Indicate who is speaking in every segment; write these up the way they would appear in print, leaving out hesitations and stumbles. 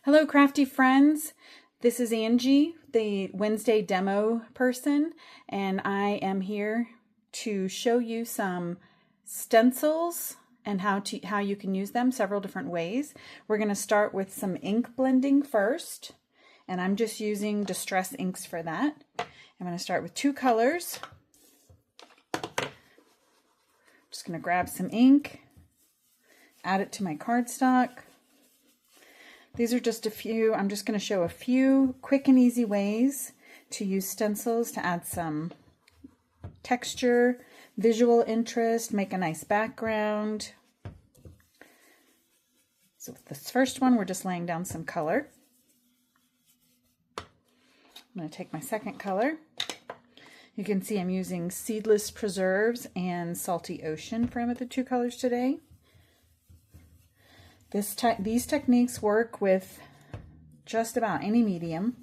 Speaker 1: Hello, crafty friends. This is Angie, the Wednesday demo person, and I am here to show you some stencils and how you can use them several different ways. We're going to start with some ink blending first, and I'm just using Distress inks for that. I'm going to start with two colors. Just going to grab some ink, add it to my cardstock. These are just a few, I'm just going to show a few quick and easy ways to use stencils to add some texture, visual interest, make a nice background. So with this first one, we're just laying down some color. I'm going to take my second color. You can see I'm using Seedless Preserves and Salty Ocean for the two colors today. These techniques work with just about any medium.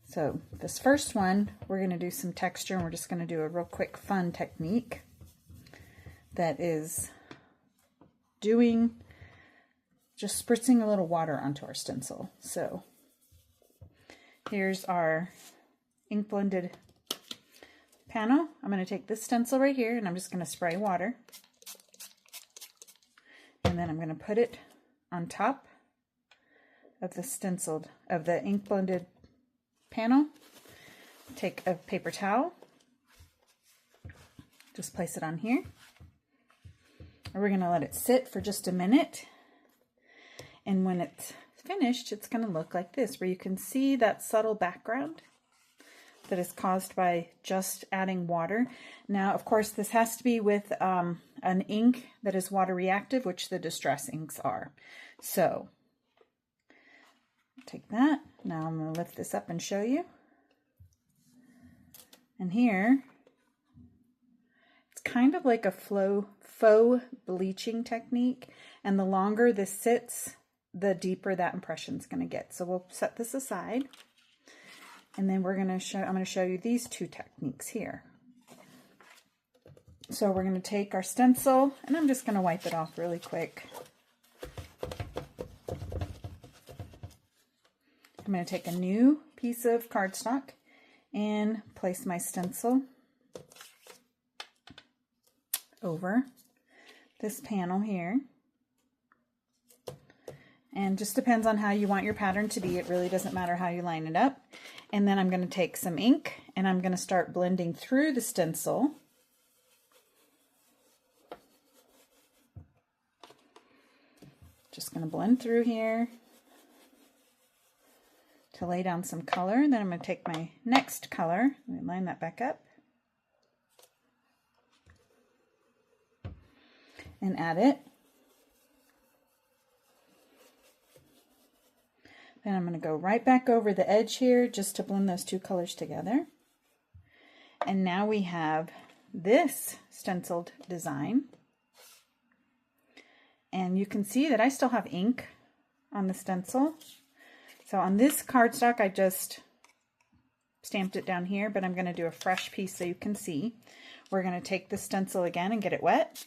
Speaker 1: So this first one, we're going to do some texture, and we're just going to do a real quick fun technique that is just spritzing a little water onto our stencil. So here's our ink blended panel. I'm going to take this stencil right here, and I'm just going to spray water. And then I'm going to put it on top of the ink blended panel. Take a paper towel, just place it on here. And we're going to let it sit for just a minute. And when it's finished, it's going to look like this, where you can see that subtle background that is caused by just adding water. Now, of course, this has to be with an ink that is water reactive, which the Distress inks are. So, take that. Now I'm going to lift this up and show you. And here, it's kind of like a faux bleaching technique. And the longer this sits, the deeper that impression is going to get. So we'll set this aside. And then I'm going to show you these two techniques here. So we're going to take our stencil, and I'm just going to wipe it off really quick. I'm going to take a new piece of cardstock and place my stencil over this panel here. And just depends on how you want your pattern to be. It really doesn't matter how you line it up. And then I'm going to take some ink, and I'm going to start blending through the stencil. Just going to blend through here to lay down some color. Then I'm going to take my next color, let me line that back up, and add it. Then I'm going to go right back over the edge here just to blend those two colors together. And now we have this stenciled design. And you can see that I still have ink on the stencil. So on this cardstock, I just stamped it down here, but I'm going to do a fresh piece so you can see. We're going to take the stencil again and get it wet.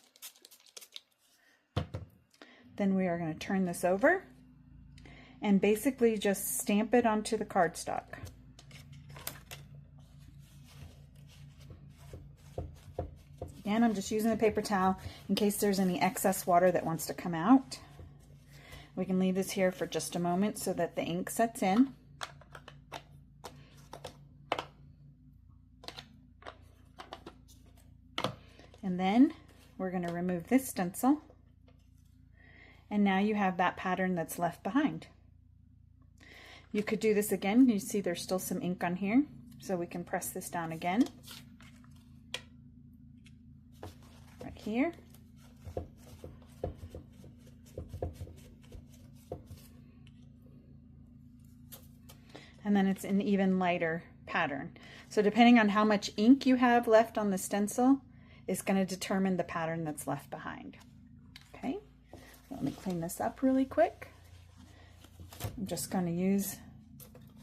Speaker 1: Then we are going to turn this over and basically just stamp it onto the cardstock. Again, I'm just using a paper towel in case there's any excess water that wants to come out. We can leave this here for just a moment so that the ink sets in. And then we're going to remove this stencil. And now you have that pattern that's left behind. You could do this again. You see there's still some ink on here, so we can press this down again. Right here. And then it's an even lighter pattern. So depending on how much ink you have left on the stencil is going to determine the pattern that's left behind. Okay, so let me clean this up really quick. I'm just going to use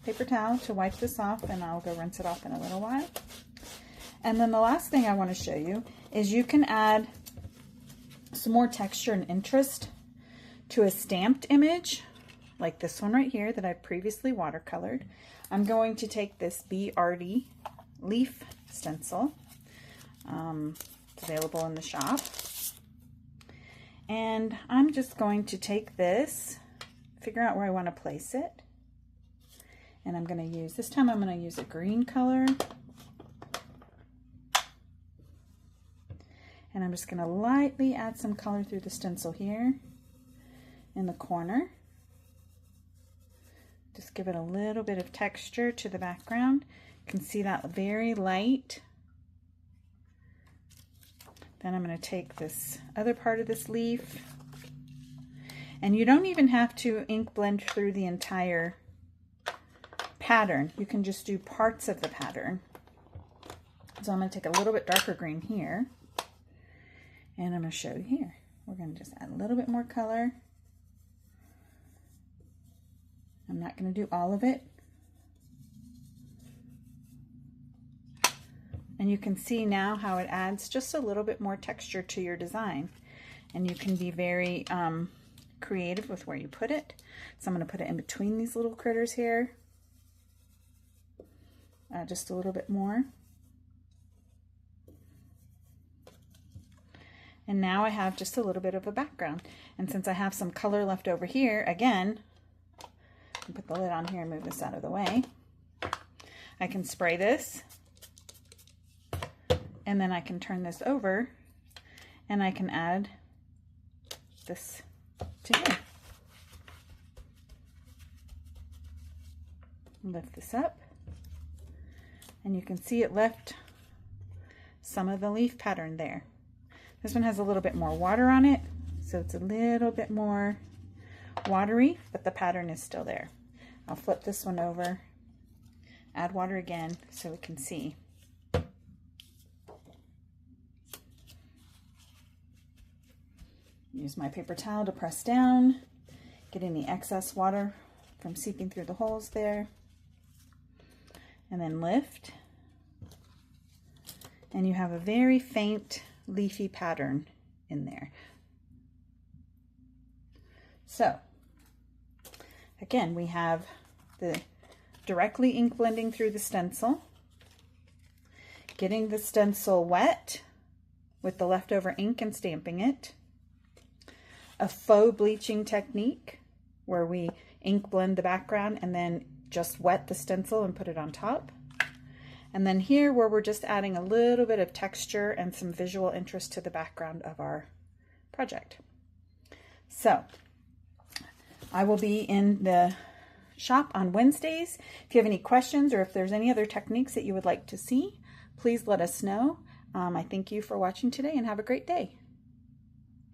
Speaker 1: paper towel to wipe this off, and I'll go rinse it off in a little while. And then the last thing I want to show you is you can add some more texture and interest to a stamped image, like this one right here that I've previously watercolored, I'm going to take this BRD leaf stencil. It's available in the shop. And I'm just going to take this, figure out where I want to place it. And I'm going to use, this time I'm going to use a green color. And I'm just going to lightly add some color through the stencil here in the corner. Just give it a little bit of texture to the background. You can see that very light. Then I'm going to take this other part of this leaf. And you don't even have to ink blend through the entire pattern. You can just do parts of the pattern. So I'm going to take a little bit darker green here. And I'm going to show you here. We're going to just add a little bit more color. I'm not going to do all of it. And you can see now how it adds just a little bit more texture to your design. And you can be very creative with where you put it. So I'm going to put it in between these little critters here. Just a little bit more. And now I have just a little bit of a background. And since I have some color left over here, again, I'll put the lid on here and move this out of the way. I can spray this. And then I can turn this over and I can add this to here. Lift this up and you can see it left some of the leaf pattern there. This one has a little bit more water on it, so it's a little bit more watery, but the pattern is still there. I'll flip this one over, add water again so we can see. Use my paper towel to press down, get any excess water from seeping through the holes there, and then lift. And you have a very faint leafy pattern in there. So, again, we have the directly ink blending through the stencil, getting the stencil wet with the leftover ink and stamping it, a faux bleaching technique where we ink blend the background and then just wet the stencil and put it on top. And then here where we're just adding a little bit of texture and some visual interest to the background of our project. So I will be in the shop on Wednesdays. If you have any questions or if there's any other techniques that you would like to see, please let us know. I thank you for watching today and have a great day.